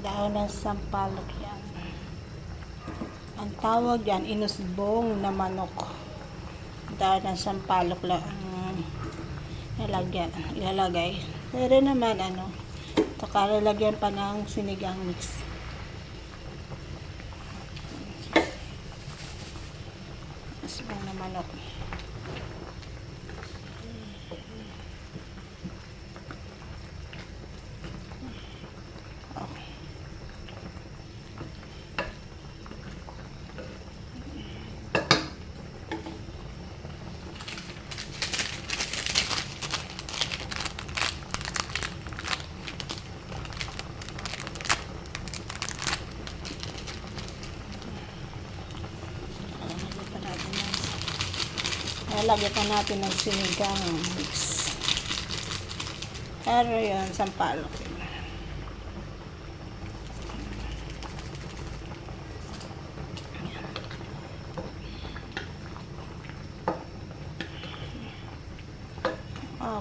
Dahon ng sampalok yan. Ang tawag yan, inusbong na manok. Dahon ng sampalok lang ilalagay. Pero naman lalagyan pa ng sinigang mix. Inusbong na manok. Lagyan pa natin ng sinigang mix. Pero yun, sampalok.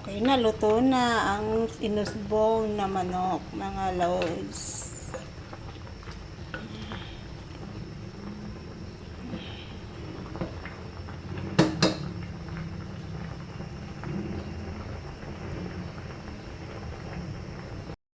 Okay, naluto na ang inusbong na manok, mga lods.